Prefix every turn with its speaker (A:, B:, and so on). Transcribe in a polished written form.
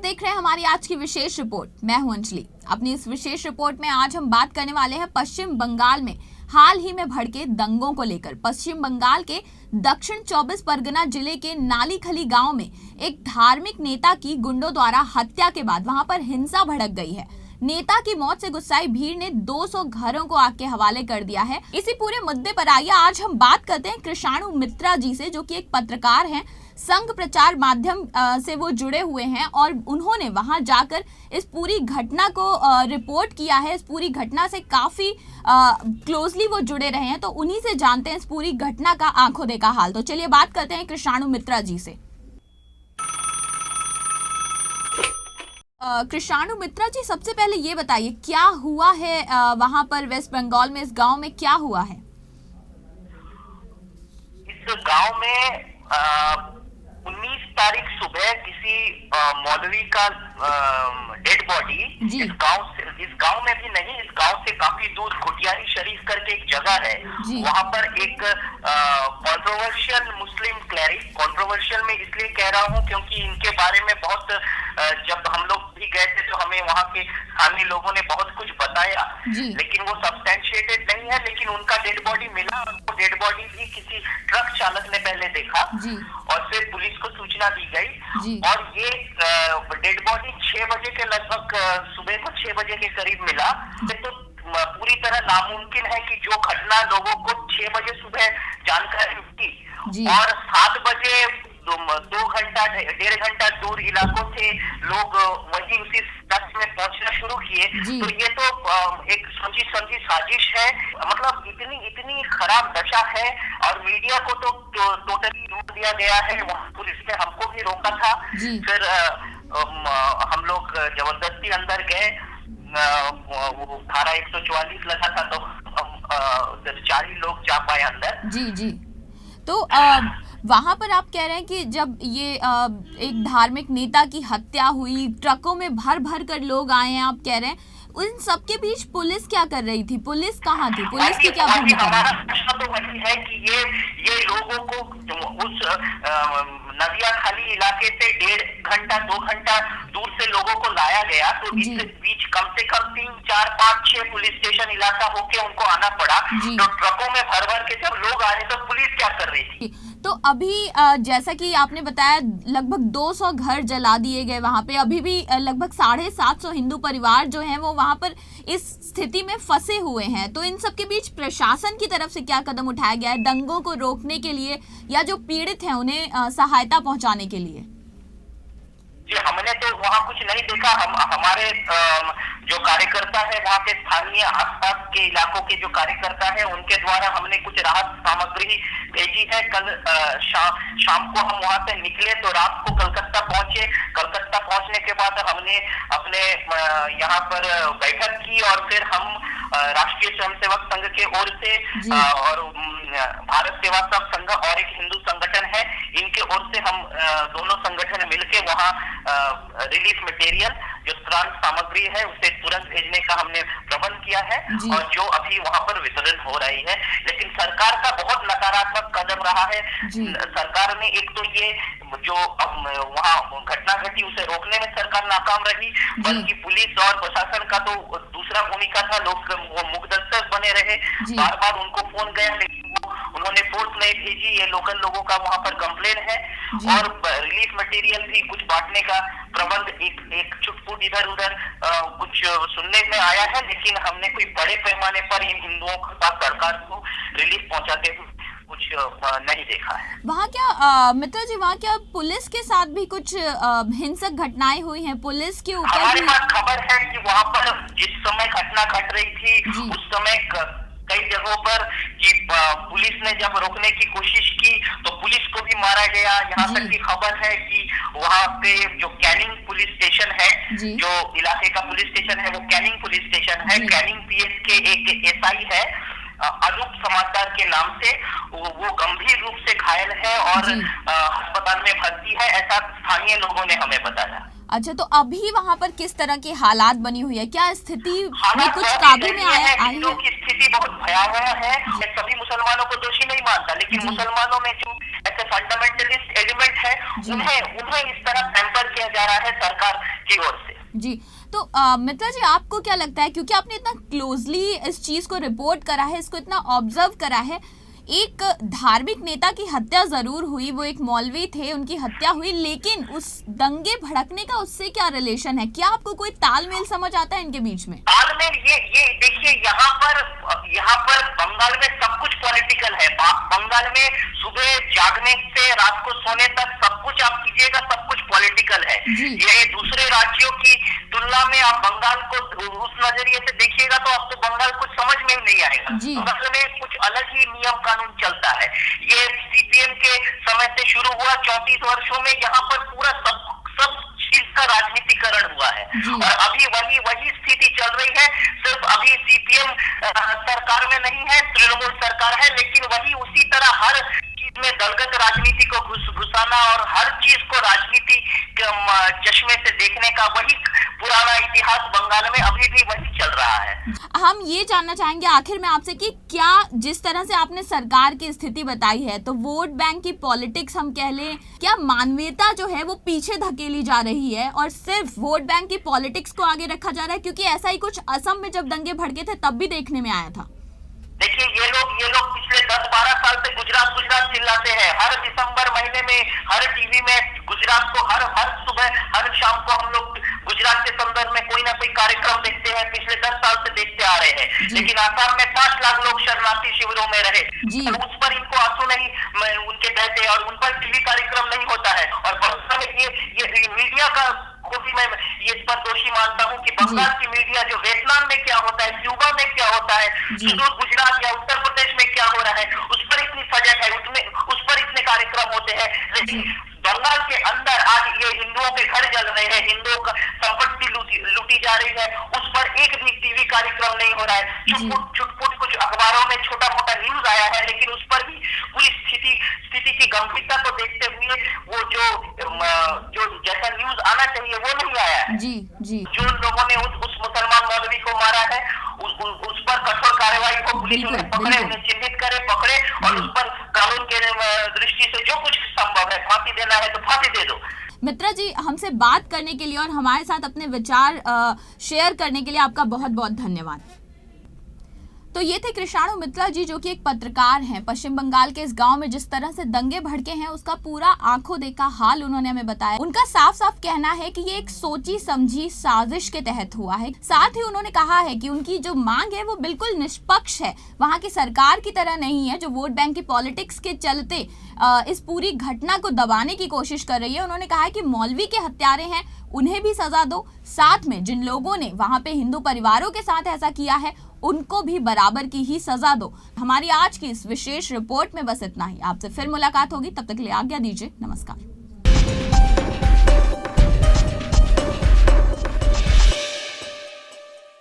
A: देख रहे हैं हमारी आज की विशेष रिपोर्ट। मैं हूं अंजलि। अपनी इस विशेष रिपोर्ट में आज हम बात करने वाले हैं पश्चिम बंगाल में हाल ही में भड़के दंगों को लेकर। पश्चिम बंगाल के दक्षिण 24 परगना जिले के नालीखली गांव में एक धार्मिक नेता की गुंडों द्वारा हत्या के बाद वहां पर हिंसा भड़क गई है। नेता की मौत से गुस्साई भीड़ ने 200 घरों को आग के हवाले कर दिया है। इसी पूरे मुद्दे पर आइए आज हम बात करते हैं कृषाणु मित्रा जी से, जो कि एक पत्रकार हैं। संघ प्रचार माध्यम से वो जुड़े हुए हैं और उन्होंने वहां जाकर इस पूरी घटना को रिपोर्ट किया है। इस पूरी घटना से काफी क्लोजली वो जुड़े रहे हैं, तो उन्हीं से जानते हैं इस पूरी घटना का आंखों देखा हाल। तो चलिए बात करते हैं कृषाणु मित्रा जी से। कृषाणु मित्रा जी, सबसे पहले ये बताइए क्या हुआ है वहां पर वेस्ट बंगाल में, इस गांव में क्या हुआ है?
B: इस गांव में 19 तारीख सुबह किसी मौलवी का डेड बॉडी इस गांव में भी नहीं, इस गांव से काफी दूर खुटियारी शरीफ करके एक जगह है, वहां पर एक कंट्रोवर्शियल मुस्लिम क्लeric, कंट्रोवर्शियल में इसलिए कह रहा हूं क्योंकि इनके बारे में बहुत जब हम लोग भी गए थे तो हमें वहां के स्थानीय लोगों ने बहुत कुछ बताया, लेकिन वो सब्सटेंशिएटेड नहीं है। लेकिन उनका डेड बॉडी मिला और वो डेड बॉडी भी किसी ट्रक चालक ने पहले देखा और फिर पुलिस को सूचना दी गई और ये डेड बॉडी 6 बजे के लगभग, सुबह को 6 बजे के करीब मिला। तो पूरी तरह नामुमकिन है कि जो घटना लोगों को 6 बजे सुबह जानकारी मिली और 7 बजे 1.5 घंटा दूर इलाकों से लोग वही उसी स्थल में पहुंचना शुरू किए, तो ये तो एक सोची समझी साजिश है। मतलब इतनी खराब दशा है और मीडिया को तो टोटली रोक दिया गया है। वहाँ पुलिस ने हमको भी रोका था, फिर हम लोग जबरदस्ती अंदर गए। वो धारा 144 लगा था तो सिर्फ 4 ही लोग जा पाए अंदर।
A: जी। तो वहां पर आप कह रहे हैं कि जब ये एक धार्मिक नेता की हत्या हुई, ट्रकों में भर भर कर लोग आए हैं, आप कह रहे हैं उन सबके बीच पुलिस क्या कर रही थी? पुलिस कहाँ थी? पुलिस की क्या भूमिका?
B: हमारा प्रश्न तो वही है कि ये लोगों को उस नदियाखाली इलाके से 1.5 घंटा 2 घंटा दूर से लोगों को लाया गया, तो इस बीच कम से कम 3, 4, 5, 6 पुलिस स्टेशन इलाका होके उनको आना पड़ा। तो ट्रकों में भर भर के जब लोग आ रहे तो पुलिस क्या कर रही थी?
A: तो अभी जैसा कि आपने बताया लगभग 200 घर जला दिए गए वहां पे। अभी भी लगभग 750 हिंदू परिवार जो हैं वो वहां पर इस स्थिति में फंसे हुए हैं। तो इन सब के बीच प्रशासन की तरफ से क्या कदम उठाया गया है दंगों को रोकने के लिए या जो पीड़ित हैं उन्हें सहायता पहुंचाने के लिए?
B: जी, हमने तो वहाँ कुछ नहीं देखा। हमारे जो कार्यकर्ता है वहाँ के स्थानीय आसपास के इलाकों के जो कार्यकर्ता है उनके द्वारा हमने कुछ राहत सामग्री भेजी है। कल शाम को हम वहाँ से निकले तो रात को कलकत्ता पहुंचे। कलकत्ता पहुंचने के बाद हमने अपने यहाँ पर बैठक की और फिर हम राष्ट्रीय स्वयंसेवक संघ के ओर से और भारत सेवा सब संघ और एक हिंदू संगठन है, इनके ओर से हम दोनों संगठन मिलके वहाँ रिलीफ मटेरियल जो त्राण सामग्री है उसे तुरंत भेजने का हमने प्रबंध किया है और जो अभी वहाँ पर वितरण हो रही है। लेकिन सरकार का बहुत नकारात्मक कदम रहा है। सरकार ने एक तो ये जो वहाँ घटना घटी उसे रोकने में सरकार नाकाम रही, बल्कि पुलिस और प्रशासन का तो दूसरा भूमिका था। लोग वो मुकदर्शक बने रहे, बार बार उनको फोन गया लेकिन उन्होंने फोर्स नहीं भेजी। ये लोकल लोगों का वहाँ पर कंप्लेन है और रिलीफ मटेरियल भी कुछ बांटने का प्रबंध एक छुटपुट इधर उधर कुछ सुनने में आया है, लेकिन हमने कोई बड़े पैमाने पर इन हिंदुओं के पास सरकार को रिलीफ पहुंचाते हुए कुछ नहीं देखा है।
A: वहाँ क्या मित्रा जी, वहाँ क्या पुलिस के साथ भी कुछ हिंसक घटनाएं हुई हैं? पुलिस के ऊपर
B: हमारे पास खबर है कि वहाँ पर जिस समय घटना घट रही थी उस समय कई जगहों पर पुलिस ने जब रोकने की कोशिश की तो पुलिस को भी मारा गया। यहाँ तक की खबर है कि वहाँ पे जो कैनिंग पुलिस स्टेशन है, जो इलाके का पुलिस स्टेशन है वो कैनिंग पुलिस स्टेशन है। कैनिंग पीएस के एक एसआई है अनूप समाचार के नाम से, वो गंभीर रूप से घायल है और अस्पताल में भर्ती है, ऐसा स्थानीय लोगों ने हमें बताया।
A: अच्छा, तो अभी वहाँ पर किस तरह की हालात बनी हुई है? क्या स्थिति में कुछ काबू में आई है?
B: हिंदुओं की स्थिति बहुत भयावह है। मैं सभी मुसलमानों को दोषी नहीं मानता, लेकिन मुसलमानों में जो ऐसे फंडामेंटलिस्ट एलिमेंट है उन्हें इस तरह पैम्पर किया जा रहा है सरकार की ओर से।
A: जी, तो मित्रा जी, आपको क्या लगता है, क्योंकि आपने इतना क्लोजली इस चीज को रिपोर्ट करा है, इसको इतना ऑब्जर्व करा है, एक धार्मिक नेता की हत्या जरूर हुई, वो एक मौलवी थे, उनकी हत्या हुई, लेकिन उस दंगे भड़कने का उससे क्या रिलेशन है? क्या आपको कोई तालमेल समझ आता है इनके बीच में?
B: तालमेल ये देखिए, यहाँ पर बंगाल में सब कुछ पॉलिटिकल है। बंगाल में सुबह जागने से रात को सोने तक सब कुछ आप कीजिएगा, सब कुछ पॉलिटिकल है। ये दूसरे राज्यों की तुलना में आप बंगाल को उस नजरिए से देखिएगा तो आपको बंगाल कुछ समझ में ही नहीं आएगा। बंगाल में कुछ अलग ही नियम कानून चलता है। ये सीपीएम के समय से शुरू हुआ, 34 वर्षों में यहाँ पर पूरा सब चीज का राजनीतिकरण हुआ है और अभी वही स्थिति चल रही है। सिर्फ अभी सीपीएम सरकार में नहीं है, तृणमूल सरकार है, लेकिन वही उसी तरह हर चीज में दलगत राजनीति को घुसाना और हर चीज को राजनीति के चश्मे से देखने का वही पुराना इतिहास बंगाल में अभी भी वही चल रहा है।
A: हम ये जानना चाहेंगे आखिर में आपसे कि क्या, जिस तरह से आपने सरकार की स्थिति बताई है, तो वोट बैंक की पॉलिटिक्स हम कह लें, क्या मानवीयता जो है वो पीछे धकेली जा रही है और सिर्फ वोट बैंक की पॉलिटिक्स को आगे रखा जा रहा है? क्योंकि ऐसा ही कुछ असम में जब दंगे भड़के थे तब भी देखने में आया था।
B: देखिए, ये लोग पिछले 10-12 साल से गुजरात चिल्लाते हैं। हर दिसंबर महीने में हर टीवी में गुजरात को हर सुबह हर शाम को हम लोग गुजरात के संदर्भ में कोई ना कोई कार्यक्रम देखते हैं। पिछले 10 साल से देखते आ रहे हैं। लेकिन आसाम में 5 लाख लोग शरणार्थी शिविरों में रहे, उस पर इनको आंसू नहीं उनके बहते और उन पर टीवी कार्यक्रम नहीं होता है। और बंगाल में ये मीडिया का को भी मैं इस पर दोषी मानता हूँ कि बंगाल की मीडिया, जो वियतनाम में क्या होता है, क्यूबा में क्या होता है, सुदूर गुजरात या उत्तर प्रदेश में क्या हो रहा है, उस पर इतनी सजग है, उस पर इतने कार्यक्रम होते हैं। लेकिन बंगाल के अंदर आज ये हिंदुओं के घर जल रहे हैं, हिंदुओं का संपत्ति लूटी जा रही है, उस पर एक भी टीवी कार्यक्रम नहीं हो रहा है। छुटपुट कुछ अखबारों में छोटा मोटा न्यूज आया है, लेकिन उस पर भी पूरी स्थिति की गंभीरता को देखते हुए वो जो जैसा न्यूज आना चाहिए वो नहीं आया है। जो लोगों ने उस मुसलमान मौलवी को मारा है, उस पर कठोर कार्रवाई हो, पुलिस उन्हें पकड़े, उन्हें चिन्हित करे, पकड़े और उस पर कानून के दृष्टि से जो कुछ संभव है, फांसी देना है तो फांसी दे दो।
A: मित्रा जी, हमसे बात करने के लिए और हमारे साथ अपने विचार शेयर करने के लिए आपका बहुत बहुत धन्यवाद। तो ये थे कृष्णाणु मित्रा जी, जो कि एक पत्रकार हैं। पश्चिम बंगाल के इस गांव में जिस तरह से दंगे भड़के हैं, उसका पूरा आंखों देखा हाल उन्होंने हमें बताया। उनका साफ साफ कहना है कि ये एक सोची समझी साजिश के तहत हुआ है। साथ ही उन्होंने कहा है कि उनकी जो मांग है वो बिल्कुल निष्पक्ष है, वहां की सरकार की तरह नहीं है जो वोट बैंक की पॉलिटिक्स के चलते इस पूरी घटना को दबाने की कोशिश कर रही है। उन्होंने कहा है कि मौलवी के हत्यारे हैं, उन्हें भी सजा दो, साथ में जिन लोगों ने वहां पे हिंदू परिवारों के साथ ऐसा किया है उनको भी बराबर की ही सजा दो। हमारी आज की इस विशेष रिपोर्ट में बस इतना ही। आपसे फिर मुलाकात होगी, तब तक के लिए आज्ञा दीजिए। नमस्कार।